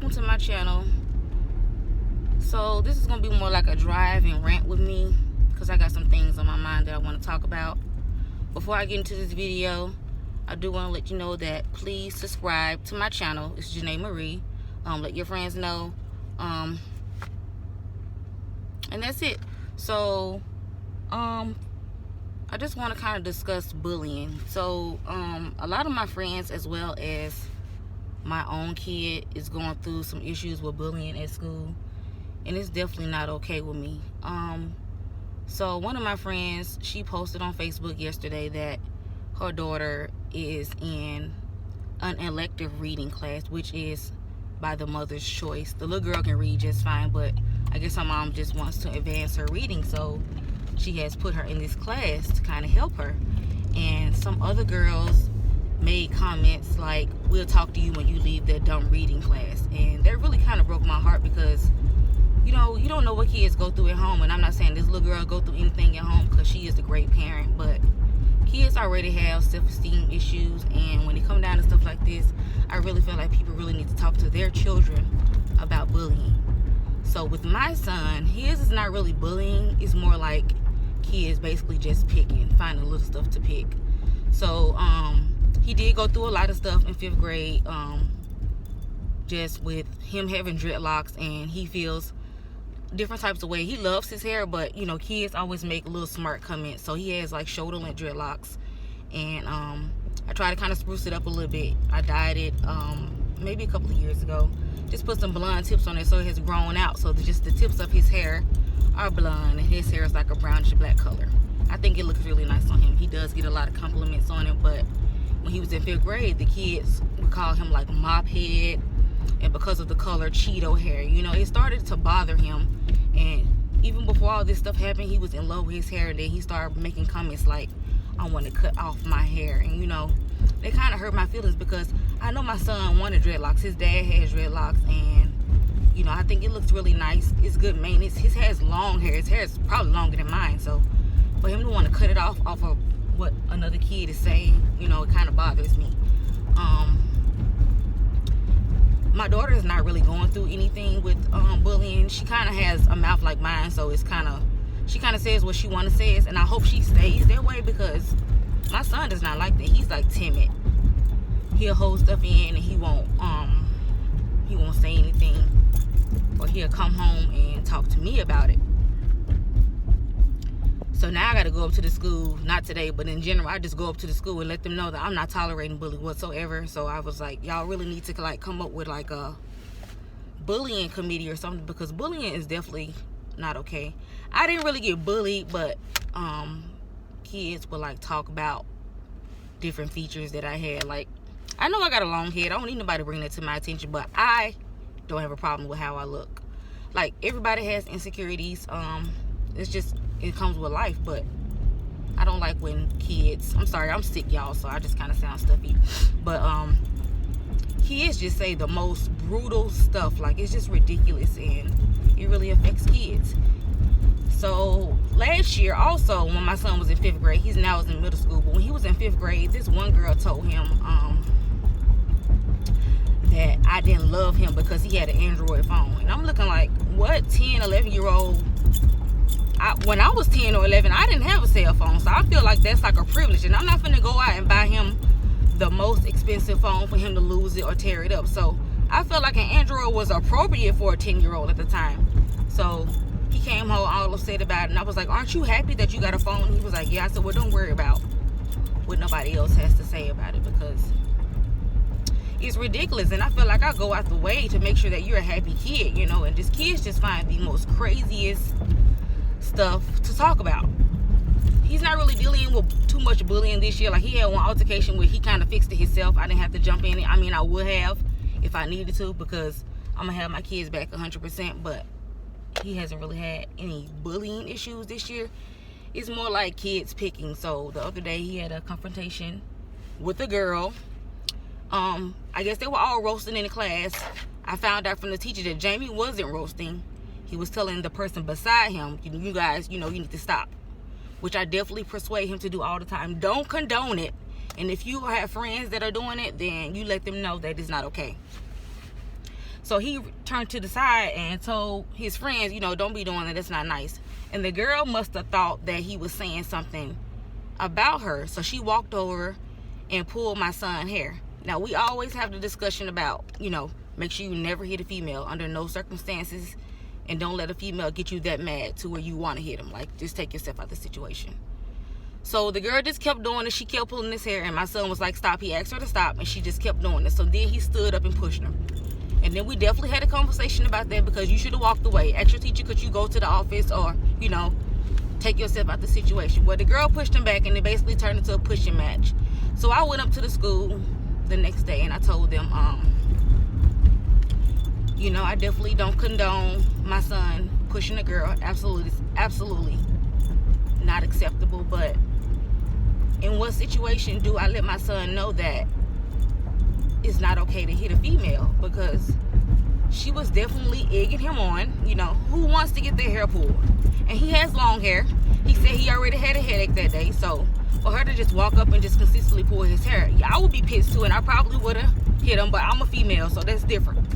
welcome to my channel. So this is gonna be more like a drive and rant with me because I got some things on my mind that I want to talk about. Before I get into this video, I do want to let you know that please subscribe to my channel. It's Janae Marie. Let your friends know, and that's it. So I just want to kind of discuss bullying. So a lot of my friends, as well as my own kid, is going through some issues with bullying at school, and it's definitely not okay with me. So one of my friends, she posted on Facebook yesterday that her daughter is in an elective reading class, which is by the mother's choice. The little girl can read just fine, but I guess her mom just wants to advance her reading, so she has put her in this class to kind of help her. And some other girls made comments like, "We'll talk to you when you leave that dumb reading class." And that really kind of broke my heart because, you know, you don't know what kids go through at home. And I'm not saying this little girl go through anything at home, because she is a great parent, but kids already have self-esteem issues, and when it comes down to stuff like this, I really feel like people really need to talk to their children about bullying. So with my son, his is not really bullying. It's more like kids basically just picking, finding little stuff to pick. So he did go through a lot of stuff in 5th grade, just with him having dreadlocks, and he feels different types of way. He loves his hair, but you know, kids always make little smart comments. So he has like shoulder length dreadlocks, and I try to kind of spruce it up a little bit. I dyed it maybe a couple of years ago. Just put some blonde tips on it so it has grown out, so that just the tips of his hair are blonde and his hair is like a brownish black color. I think it looks really nice on him. He does get a lot of compliments on it, but when he was in 5th grade, the kids would call him like mop head, and because of the color, Cheeto hair. You know, it started to bother him. And even before all this stuff happened, he was in love with his hair, and then he started making comments like, "I want to cut off my hair." And you know, they kind of hurt my feelings because I know my son wanted dreadlocks. His dad has dreadlocks, and you know, I think it looks really nice. It's good maintenance. His hair is long hair. His hair is probably longer than mine. So for him to want to cut it off of what another kid is saying, you know, it kind of bothers me. My daughter is not really going through anything with bullying. She kind of has a mouth like mine, so it's she kind of says what she want to say, and I hope she stays that way, because my son does not like that. He's like timid. He'll hold stuff in, and he won't say anything, or he'll come home and talk to me about it. So now I got to go up to the school, not today, but in general, I just go up to the school and let them know that I'm not tolerating bullying whatsoever. So I was like, y'all really need to like come up with like a bullying committee or something, because bullying is definitely not okay. I didn't really get bullied, but kids would like talk about different features that I had. Like, I know I got a long head. I don't need nobody to bring that to my attention, but I don't have a problem with how I look. Like, everybody has insecurities. It's just, it comes with life, but I don't like when kids, I'm sorry, I'm sick, y'all, so I just kind of sound stuffy, but kids just say the most brutal stuff. Like, it's just ridiculous, and it really affects kids. So last year also, when my son was in 5th grade, he's now in middle school, but when he was in 5th grade, this one girl told him that I didn't love him because he had an Android phone. And I'm looking like, what 10, 11-year-old? When I was 10 or 11, I didn't have a cell phone, so I feel like that's like a privilege, and I'm not finna go out and buy him the most expensive phone for him to lose it or tear it up. So I felt like an Android was appropriate for a 10-year-old at the time. So he came home all upset about it, and I was like, "Aren't you happy that you got a phone?" He was like, "Yeah." I said, "Well, don't worry about what nobody else has to say about it, because it's ridiculous, and I feel like I go out the way to make sure that you're a happy kid, you know." And just kids just find the most craziest stuff to talk about. He's not really dealing with too much bullying this year. Like, he had one altercation where he kind of fixed it himself. I didn't have to jump in it. I mean, I would have if I needed to, because I'm gonna have my kids back 100%, but he hasn't really had any bullying issues this year. It's more like kids picking. So the other day he had a confrontation with a girl. I guess they were all roasting in the class. I found out from the teacher that Jamie wasn't roasting. He was telling the person beside him, "You guys, you know, you need to stop," which I definitely persuade him to do all the time. Don't condone it. And if you have friends that are doing it, then you let them know that it's not okay. So he turned to the side and told his friends, don't be doing that. That's not nice. And the girl must have thought that he was saying something about her. So she walked over and pulled my son's hair. Now, we always have the discussion about, make sure you never hit a female under no circumstances. And don't let a female get you that mad to where you want to hit him. Like, just take yourself out of the situation. So the girl just kept doing it. She kept pulling his hair. And my son was like, stop. He asked her to stop. And she just kept doing it. So then he stood up and pushed her. And then we definitely had a conversation about that, because you should have walked away. Ask your teacher, could you go to the office, or, take yourself out the situation. Well, the girl pushed him back, and it basically turned into a pushing match. So I went up to the school the next day, and I told them, I definitely don't condone my son pushing a girl. Absolutely not acceptable. But in what situation do I let my son know that it's not okay to hit a female? Because she was definitely egging him on. Who wants to get their hair pulled? And he has long hair. He said he already had a headache that day. So for her to just walk up and just consistently pull his hair, I would be pissed too, and I probably would have hit him. But I'm a female, so that's different.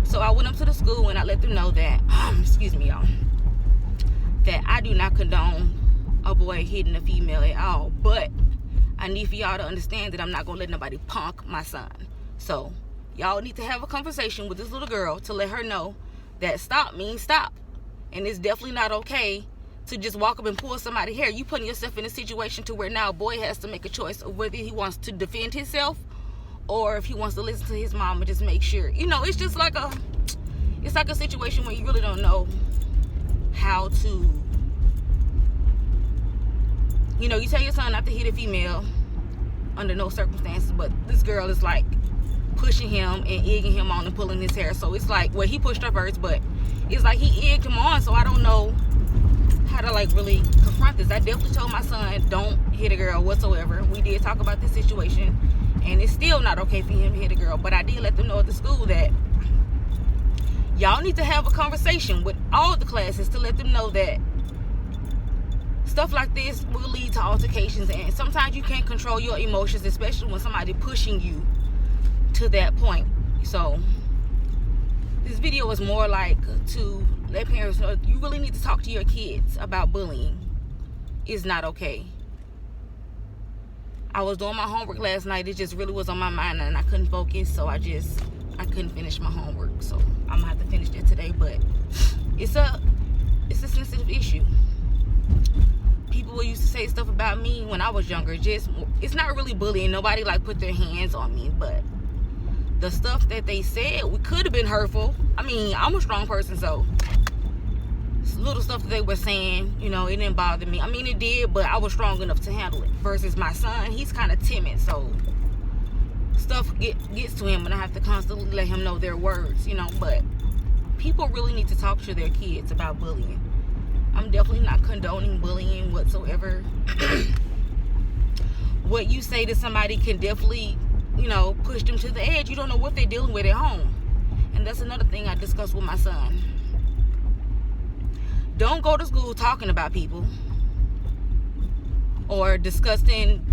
So I went up to the school and I let them know that, excuse me, y'all, that I do not condone a boy hitting a female at all. But I need for y'all to understand that I'm not going to let nobody punk my son. So y'all need to have a conversation with this little girl to let her know that stop means stop. And it's definitely not okay to just walk up and pull somebody's hair. You putting yourself in a situation to where now a boy has to make a choice of whether he wants to defend himself or if he wants to listen to his mom and just make sure. It's just like a situation where you really don't know how to, you tell your son not to hit a female under no circumstances, but this girl is like pushing him and egging him on and pulling his hair. So it's like, well, he pushed her first, but it's like he egged him on. So I don't know how to really confront this. I definitely told my son, don't hit a girl whatsoever. We did talk about this situation, and it's still not okay for him to hit a girl. But I did let them know at the school that y'all need to have a conversation with all the classes to let them know that stuff like this will lead to altercations, and sometimes you can't control your emotions, especially when somebody pushing you to that point. So this video is more like to let parents know you really need to talk to your kids about bullying. It's not okay. I was doing my homework last night. It just really was on my mind and I couldn't focus, so I couldn't finish my homework. So I'm gonna have to finish that today. But it's a sensitive issue. People used to say stuff about me when I was younger. It's not really bullying. Nobody put their hands on me, but the stuff that they said could have been hurtful. I mean, I'm a strong person, so little stuff that they were saying, it didn't bother me. I mean, it did, but I was strong enough to handle it. Versus my son, he's kind of timid, so stuff gets to him, and I have to constantly let him know their words, But people really need to talk to their kids about bullying. I'm definitely not condoning bullying whatsoever. What you say to somebody can definitely, push them to the edge. You don't know what they're dealing with at home. And that's another thing I discussed with my son. Don't go to school talking about people or discussing,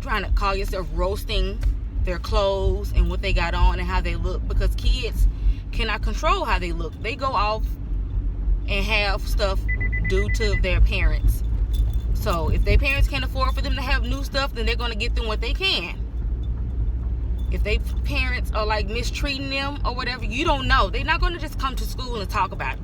trying to call yourself roasting their clothes and what they got on and how they look, because kids cannot control how they look. They go off and have stuff due to their parents. So if their parents can't afford for them to have new stuff, then they're going to get them what they can. If their parents are mistreating them or whatever, you don't know. They're not going to just come to school and talk about it.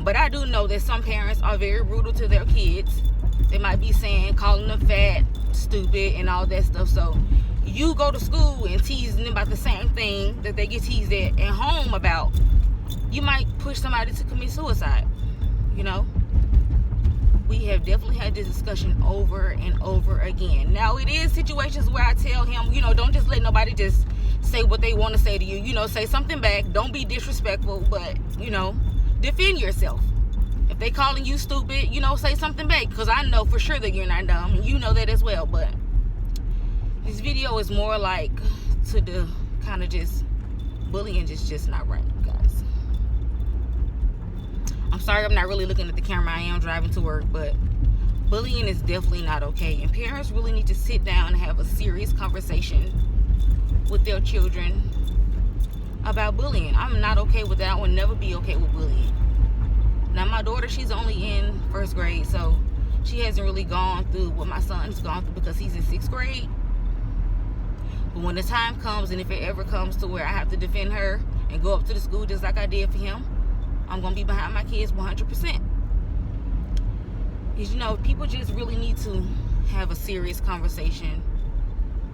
But I do know that some parents are very brutal to their kids. They might be calling them fat, stupid, and all that stuff. So you go to school and teasing them about the same thing that they get teased at home about. You might push somebody to commit suicide. We have definitely had this discussion over and over again. Now, it is situations where I tell him, don't just let nobody just say what they want to say to you. Say something back. Don't be disrespectful, but, defend yourself. If they calling you stupid, say something back, because I know for sure that you're not dumb, and you know that as well. But this video is more to the kind of just bullying is just not right, guys. I'm sorry I'm not really looking at the camera. I am driving to work, but bullying is definitely not okay. And parents really need to sit down and have a serious conversation with their children about bullying. I'm not okay with that. I will never be okay with bullying. Now, my daughter, she's only in first grade, so she hasn't really gone through what my son's gone through because he's in sixth grade. But when the time comes, and if it ever comes to where I have to defend her and go up to the school just like I did for him, I'm going to be behind my kids 100%. Because, you know, people just really need to have a serious conversation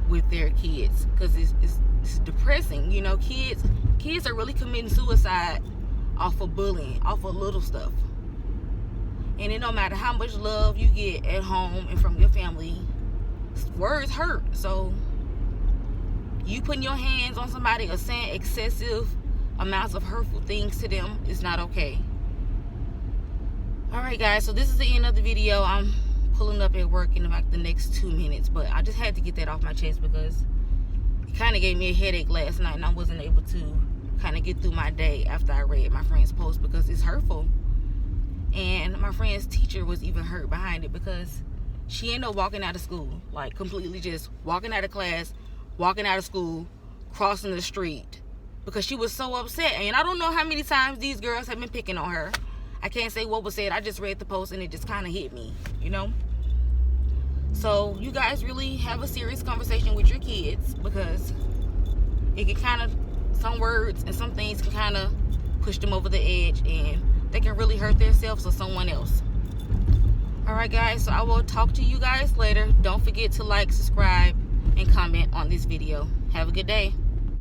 with their kids, because it's depressing. You know, kids are really committing suicide off of bullying, off of little stuff. And it no matter how much love you get at home and from your family, words hurt. So you putting your hands on somebody or saying excessive amounts of hurtful things to them is not okay. Alright guys, so this is the end of the video. I'm pulling up at work in about the next 2 minutes, but I just had to get that off my chest because it kind of gave me a headache last night, and I wasn't able to kind of get through my day after I read my friend's post because it's hurtful. And my friend's teacher was even hurt behind it because she ended up walking out of school, like completely just walking out of class, walking out of school, crossing the street because she was so upset. And I don't know how many times these girls have been picking on her. I can't say what was said. I just read the post and it just kind of hit me, you know. So you guys really have a serious conversation with your kids, because it can kind of, some words and some things can kind of push them over the edge, and they can really hurt themselves or someone else. Alright guys, so I will talk to you guys later. Don't forget to like, subscribe, and comment on this video. Have a good day.